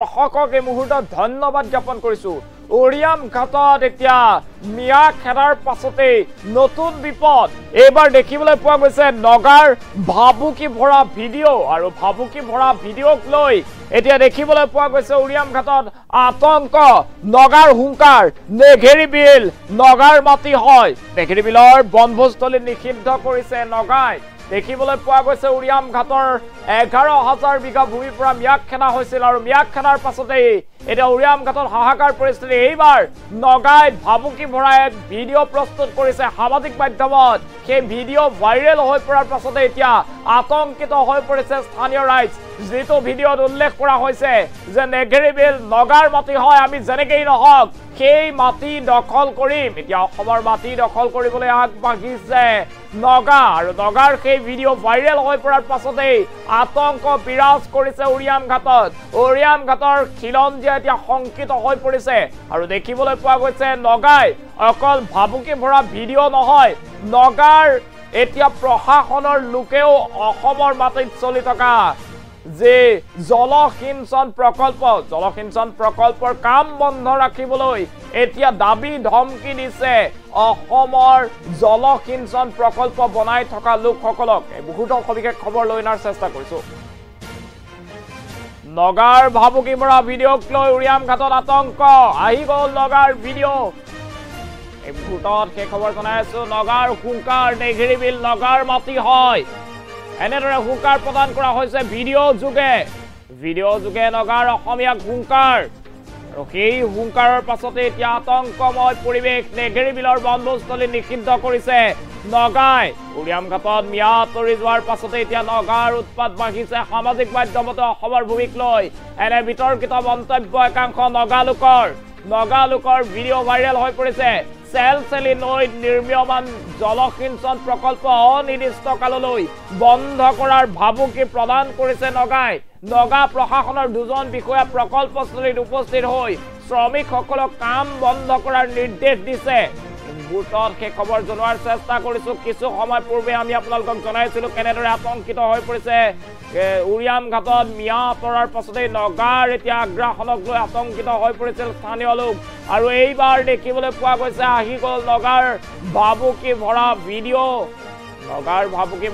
দৰ্শকক এই মুহূৰ্তত ধন্যবাদ জ্ঞাপন কৰিছো ওৰিয়াম ঘাটত এতিয়া মিয়া খেদাৰ পাছতে নতুন বিপদ এবাৰ দেখিবলৈ পোৱা গৈছে নগাৰ ভাবুকি ভৰা ভিডিঅ' আৰু ভাবুকি ভৰা ভিডিঅ'ক লৈ এতিয়া দেখিবলৈ পোৱা গৈছে ওৰিয়াম ঘাটত আতংক নগাৰ হুংকাৰ নেঘেৰি বিল নগাৰ মাটি হয় নেঘেৰি বিলৰ বনভোজস্থলী নিষিদ্ধ কৰিছে নগাই দেখিবলৈ পোৱা গৈছে ওৰিয়াম ঘাটৰ 11,000 বিঘা ভূমিৰ পৰা মিয়াক খেদা হৈছিল আৰু মিয়াক খেদাৰ পাছতে এটা ওৰিয়াম ঘাটত হাহাকাৰ পৰিস্থিতি এইবাৰ নগাই ভাবুকি ভৰা এক ভিডিঅ' প্ৰস্তুত কৰিছে সামাজিক মাধ্যমত সেই ভিডিঅ' ভাইৰেল হৈ পৰাৰ পাছতে এতিয়া আতংকিত হৈ পৰিছে স্থানীয় ৰাইজ যেটো ভিডিঅ'ত উল্লেখ কৰা হৈছে যে নেঘেৰি বিল নগাৰ মাটি হয় আমি যেনেকৈ নহওক সেই মাটি দখল কৰিম এতিয়া অসমৰ মাটি দখল কৰিবলৈ আগবাঢ়িছে নগা আৰু নগাৰ সেই ভিডিঅ' ভাইৰেল হৈ পৰাৰ পাছতে আতংক বিৰাজ কৰিছে ওৰিয়াম ঘাটৰ খিলঞ্জীয়া এতিয়া শংকিত হৈ পৰিছে আৰু দেখিবলৈ পোৱা গৈছে নগাই অকল ভাবুকি ভৰা ভিডিঅ' নহয় নগাৰ এতিয়া প্ৰশাসনৰ লোকেও অসমৰ মাটিত চলি থকা যে জলসিঞ্চন প্ৰকল্পৰ কাম বন্ধ ৰাখিবলৈ এতিয়া দাবী ধমকি দিছে অসমৰ জলসিঞ্চন প্ৰকল্প বনাই থকা লোকসকলক এই মুহূৰ্তৰ সবিশেষ খবৰ লৈ অনাৰ চেষ্টা কৰিছো নগাৰ ভাবুকি ভৰা ভিডিঅ'ক লৈ ওৰিয়াম ঘাটত আতংক আহি গ'ল নগাৰ ভিডিঅ' এই মুহূৰ্তত সেই খবৰ জনাই আছো নগাৰ হুংকাৰ নেঘেৰি বিল নগাৰ মাটি হয় এনেদৰে হুংকাৰ প্ৰদান কৰা হৈছে ভিডিঅ' যোগে নগাৰ অসমীয়াক হুংকাৰ আৰু সেই হুংকাৰৰ পাছতে এতিয়া আতংকময় পৰিৱেশ নেঘেৰি বিলৰ বনভোজস্থলী নিষিদ্ধ কৰিছে নগাই ওৰিয়াম ঘাটত মিয়া আঁতৰি যোৱাৰ পাছতে এতিয়া নগাৰ উৎপাত বাঢ়িছে সামাজিক মাধ্যমত অসমৰ ভূমিক লৈ এনে বিতৰ্কিত মন্তব্য একাংশ নগা লোকৰ ভিডিঅ' ভাইৰেল হৈ পৰিছে চেলচেলি নৈত নিৰ্মীয়মান জলসিঞ্চন প্ৰকল্প অনিৰ্দিষ্ট কাললৈ বন্ধ কৰাৰ ভাবুকি প্ৰদান কৰিছে নগা প্ৰশাসনৰ দুজন বিষয়া প্ৰকল্পস্থলীত উপস্থিত হৈ শ্ৰমিকসকলক কাম বন্ধ কৰাৰ নিৰ্দেশ দিছে মুহূৰ্তত সেই খবৰ জনোৱাৰ চেষ্টা কৰিছো কিছু সময় পূৰ্বে আমি আপোনালোকক জনাইছিলো কেনেদৰে আতংকিত হৈ পৰিছে ওৰিয়াম ঘাটত মিয়া আঁতৰাৰ পাছতে নগাৰ এতিয়া আগ্ৰাসনক লৈ আতংকিত হৈ পৰিছিল স্থানীয় লোক আৰু এইবাৰ দেখিবলৈ পোৱা গৈছে আহি গ'ল নগাৰ ভাবুকি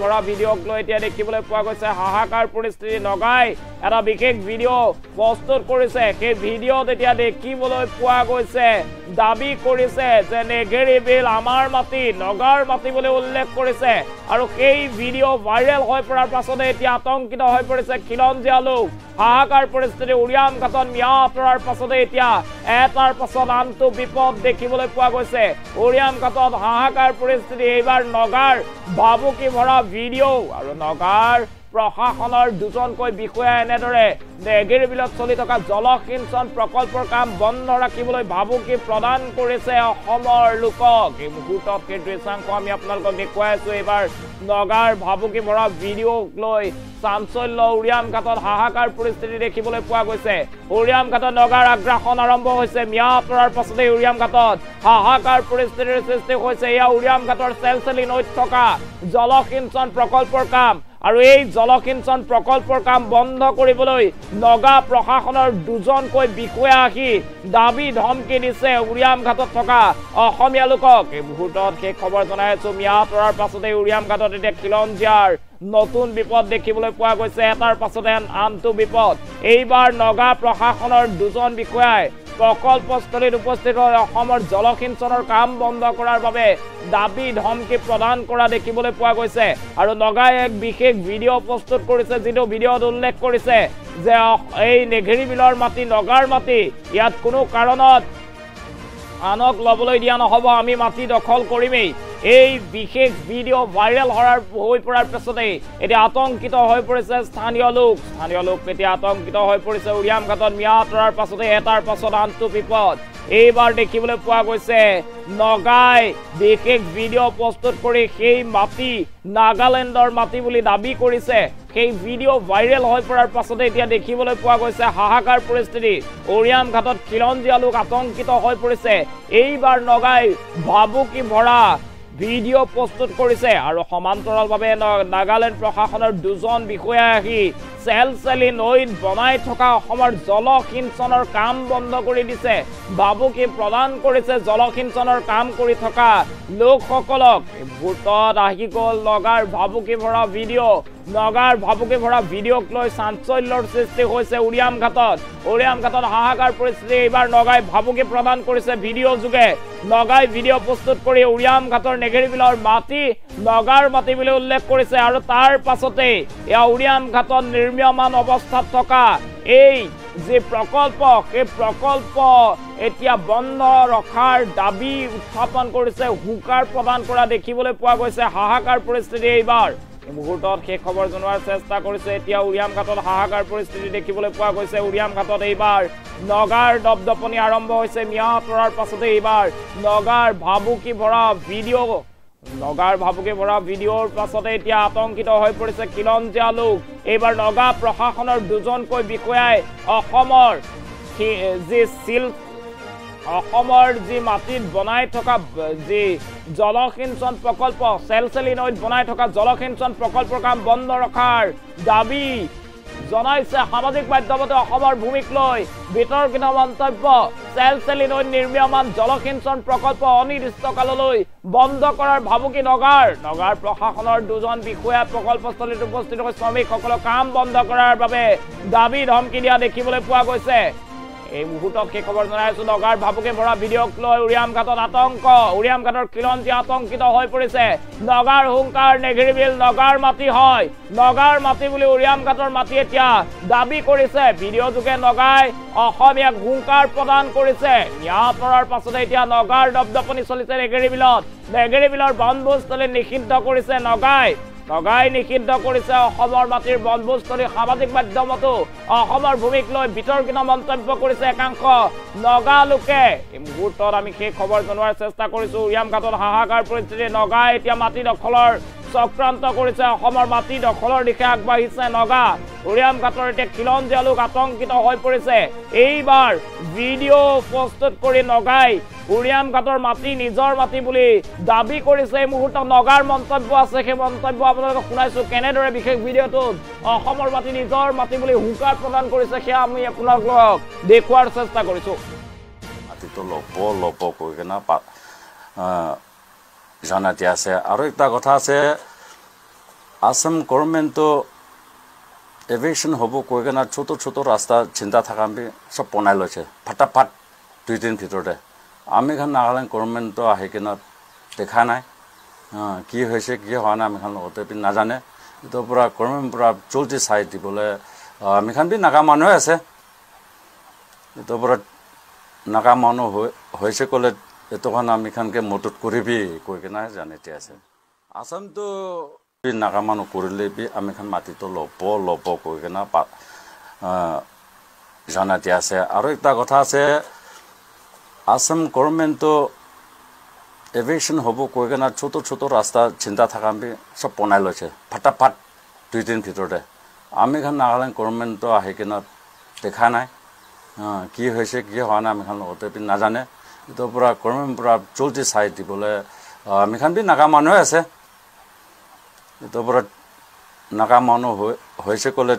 ভৰা ভিডিঅ'ক লৈ এতিয়া দেখিবলৈ পোৱা গৈছে হাহাকাৰ পৰিস্থিতি নগাই এটা বিশেষ ভিডিঅ' প্ৰস্তুত কৰিছে সেই ভিডিঅ'ত এতিয়া দেখিবলৈ পোৱা গৈছে দাবী কৰিছে যে নেঘেৰি বিল আমাৰ মাটি নগাৰ মাটি বুলি উল্লেখ কৰিছে আৰু সেই ভিডিঅ' ভাইৰেল হৈ পৰাৰ পাছতে এতিয়া আতংকিত হৈ পৰিছে খিলঞ্জীয়া লোক হাহাকাৰ পৰিস্থিতি ওৰিয়াম ঘাটত মিয়া আঁতৰাৰ পাছতে এতিয়া এটাৰ পাছত আনটো বিপদ দেখিবলৈ পোৱা গৈছে ওৰিয়াম ঘাটত হাহাকাৰ পৰিস্থিতি এইবাৰ নগাৰ ভাবুকি ভৰা ভিডিঅ' আৰু নগাৰ প্ৰশাসনৰ দুজনকৈ বিষয়া এনেদৰে নেঘেৰি বিলত চলি থকা জলসিঞ্চন প্ৰকল্পৰ কাম বন্ধ ৰাখিবলৈ ভাবুকি প্ৰদান কৰিছে অসমৰ লোকক এই মুহূৰ্তত সেই দৃশ্যাংশ আমি আপোনালোকক দেখুৱাই আছো এইবাৰ নগাৰ ভাবুকি ভৰা ভিডিঅ'ক লৈ চাঞ্চল্য ওৰিয়াম ঘাটত হাহাকাৰ পৰিস্থিতি দেখিবলৈ পোৱা গৈছে ওৰিয়াম ঘাটত নগাৰ আগ্ৰাসন আৰম্ভ হৈছে মিয়া আঁতৰাৰ পাছতে ওৰিয়াম ঘাটত হাহাকাৰ পৰিস্থিতিৰ সৃষ্টি হৈছে এয়া ওৰিয়াম ঘাটৰ চেলচেলি নৈত থকা জলসিঞ্চন প্ৰকল্পৰ কাম আৰু এই জলসিঞ্চন প্ৰকল্পৰ কাম বন্ধ কৰিবলৈ নগা প্ৰশাসনৰ দুজনকৈ বিষয়া আহি দাবী ধমকি দিছে ওৰিয়াম ঘাটত থকা অসমীয়া লোকক এই মুহূৰ্তত সেই খবৰ জনাই আছো মিয়া আঁতৰাৰ পাছতে ওৰিয়াম ঘাটত এতিয়া খিলঞ্জীয়াৰ নতুন বিপদ দেখিবলৈ পোৱা গৈছে এটাৰ পাছতে আনটো বিপদ এইবাৰ নগা প্ৰশাসনৰ দুজন বিষয়াই প্ৰকল্পস্থলীত উপস্থিত হৈ অসমৰ জলসিঞ্চনৰ কাম বন্ধ কৰাৰ বাবে দাবী ধমকি প্ৰদান কৰা দেখিবলৈ পোৱা গৈছে আৰু নগাই এক বিশেষ ভিডিঅ' প্ৰস্তুত কৰিছে যিটো ভিডিঅ'ত উল্লেখ কৰিছে যে এই নেঘেৰি বিলৰ মাটি নগাৰ মাটি ইয়াত কোনো কাৰণত আনক ল'বলৈ দিয়া নহ'ব আমি মাটি দখল কৰিমেই এই বিশেষ ভিডিঅ' ভাইৰেল হৈ পৰাৰ পাছতে এতিয়া আতংকিত হৈ পৰিছে স্থানীয় লোক এতিয়া আতংকিত হৈ পৰিছে ওৰিয়াম ঘাটত মিয়া আঁতৰাৰ পাছতে এটাৰ পাছত আনটো বিপদ এইবাৰ দেখিবলৈ পোৱা গৈছে নগাই বিশেষ ভিডিঅ' প্ৰস্তুত কৰি সেই মাটি নাগালেণ্ডৰ মাটি বুলি দাবী কৰিছে সেই ভিডিঅ' ভাইৰেল হৈ পৰাৰ পাছতে এতিয়া দেখিবলৈ পোৱা গৈছে হাহাকাৰ পৰিস্থিতি ওৰিয়াম ঘাটত খিলঞ্জীয়া লোক আতংকিত হৈ পৰিছে এইবাৰ নগাই ভাবুকি ভৰা ভিডিঅ' প্ৰস্তুত কৰিছে আৰু সমান্তৰালভাৱে নাগালেণ্ড প্ৰশাসনৰ দুজন বিষয়া আহি চেলচেলি নৈত বনাই থকা অসমৰ জলসিঞ্চনৰ কাম বন্ধ কৰি দিছে ভাবুকি প্ৰদান কৰিছে জলসিঞ্চনৰ কাম কৰি থকা লোকসকলক ভোটত আহি গ'ল নগাৰ ভাবুকি ভৰা ভিডিঅ' নগাৰ ভাবুকি ভৰা ভিডিঅ'ক লৈ চাঞ্চল্যৰ সৃষ্টি হৈছে উৰিয়াম ঘাটত হাহাকাৰ পৰিস্থিতি এইবাৰ নগাই ভাবুকি প্ৰদান কৰিছে ভিডিঅ' যোগে নগাই ভিডিঅ' প্ৰস্তুত কৰি উৰিয়াম ঘাটৰ নেগেৰিবিলৰ মাটি নগাৰ মাটি বুলি উল্লেখ কৰিছে আৰু তাৰ পাছতে এয়া উৰিয়াম ঘাটত নিৰ্মীয়মান অৱস্থাত থকা এই যে প্ৰকল্প সেই প্ৰকল্প এতিয়া বন্ধ ৰখাৰ দাবী উত্থাপন কৰিছে হুকাৰ প্ৰদান কৰা দেখিবলৈ পোৱা গৈছে হাহাকাৰ পৰিস্থিতি এইবাৰ মুহূৰ্তত সেই খবৰ জনোৱাৰ চেষ্টা কৰিছে এতিয়া উৰিয়াম ঘাটত হাহাকাৰ পৰিস্থিতি দেখিবলৈ পোৱা গৈছে উৰিয়াম ঘাটত এইবাৰ নগাৰ দপদপনি আৰম্ভ হৈছে মিয়া আঁতৰাৰ পাছতে এইবাৰ নগাৰ ভাবুকি ভৰা ভিডিঅ'ৰ পাছতে এতিয়া আতংকিত হৈ পৰিছে খিলঞ্জীয়া লোক এইবাৰ নগা প্ৰশাসনৰ দুজনকৈ বিষয়াই অসমৰ যি মাটিত বনাই থকা যি জলসিঞ্চন প্ৰকল্প চেলচেলি নৈত বনাই থকা জলসিঞ্চন প্ৰকল্পৰ কাম বন্ধ ৰখাৰ দাবী জনাইছে সামাজিক মাধ্যমতে অসমৰ ভূমিক লৈ বিতৰ্কিত মন্তব্য চেলচেলি নৈত নিৰ্মীয়মান জলসিঞ্চন প্ৰকল্প অনিৰ্দিষ্টকাললৈ বন্ধ কৰাৰ ভাবুকি নগাৰ প্ৰশাসনৰ দুজন বিষয়া প্ৰকল্পস্থলীত উপস্থিত হৈ শ্ৰমিকসকলক কাম বন্ধ কৰাৰ বাবে দাবী ধমকি দিয়া দেখিবলৈ পোৱা গৈছে এই মুহূৰ্তত সেই খবৰ জনাইছো নগাৰ ভাবুকি ভৰা ভিডিঅ'ক লৈ উৰিয়াম ঘাটত আতংক উৰিয়াম ঘাটৰ খিলঞ্জীয়া আতংকিত হৈ পৰিছে নগাৰ হুংকাৰ নেগেৰিবিল নগাৰ মাটি হয় নগাৰ মাটি বুলি উৰিয়াম ঘাটৰ মাটি এতিয়া দাবী কৰিছে ভিডিঅ' যোগে নগাই অসমীয়াক হুংকাৰ প্ৰদান কৰিছে নিয়া পৰাৰ পাছতে এতিয়া নগাৰ দপদপনি চলিছে নেগেৰিবিলৰ বনভোজস্থলী নিষিদ্ধ কৰিছে নগাই নিষিদ্ধ কৰিছে অসমৰ মাটিৰ বনভোজস্থলী সামাজিক মাধ্যমতো অসমৰ ভূমিক লৈ বিতৰ্কিত মন্তব্য কৰিছে একাংশ নগা লোকে এই মুহূৰ্তত আমি সেই খবৰ জনোৱাৰ চেষ্টা কৰিছো উৰিয়াম ঘাটত হাহাকাৰ পৰিস্থিতি নগাই এতিয়া মাটি দখলৰ চক্ৰান্ত কৰিছে অসমৰ মাটি দখলৰ দিশে আগবাঢ়িছে নগা উৰিয়াম ঘাটৰ এতিয়া খিলঞ্জীয়া লোক আতংকিত হৈ পৰিছে এইবাৰ ভিডিঅ' প্ৰস্তুত কৰি নগাই উৰিয়াম ঘাটৰ মাটি নিজৰ মাটি বুলি দাবী কৰিছে এই মুহূৰ্তত নগাৰ মন্তব্য আছে সেই মন্তব্য আপোনালোকক শুনাইছো কেনেদৰে বিশেষ ভিডিঅ'টোত অসমৰ মাটি নিজৰ মাটি বুলি হুংকাৰ প্ৰদান কৰিছে সেয়া আমি আপোনালোকক দেখুৱাৰ চেষ্টা কৰিছো মাটিটো লপ কৈ কিনে জানাতি আছে আৰু এটা কথা আছে আসাম গভৰ্ণমেণ্টটো এভিয়েশ্যন হ'ব কৈ কিনে ছোট ৰাস্তা চিন্তা থকা চব বনাই লৈছে ফাটাফাট 2 দিন ভিতৰতে আমি খান নাগালেণ্ড গভৰ্ণমেণ্টটো আহি কিনে দেখা নাই কি হৈছে কি হোৱা নাই আমি খান লগতে নাজানে এইটোৰ পৰা গভৰ্ণমেণ্ট পৰা জলদি চাই দিবলৈ আমি খান নাগা মানুহে আছে এইটোৰ পৰা নাগা মানুহ হৈছে ক'লে এইটোখন আমি খানকে মদত কৰিবি কৈ কিনে জানিতে আছে আসামটো নাগা মানুহ কৰিলে আমি খান মাটিটো লপ কৈ কিনে জানাতি আছে আৰু এটা কথা আছে আসাম গভৰ্ণমেণ্টটো এভিয়েশ্যন হ'ব কৈ কিনে ছোট ৰাস্তা চিন্তা থকা চব বনাই লৈছে ফাটাফাট 2 দিন ভিতৰতে আমি খান নাগালেণ্ড গভৰ্ণমেণ্টটো আহি কিনে দেখা নাই কি হৈছে কি হোৱা নাই আমি খান লগতে নাজানে এইটোৰ পৰা গভৰ্ণমেণ্ট পৰা জলদি চাই দিবলৈ আমি খান নাগা মানুহে আছে এইটোৰ পৰা নাগা মানুহ হৈছে ক'লে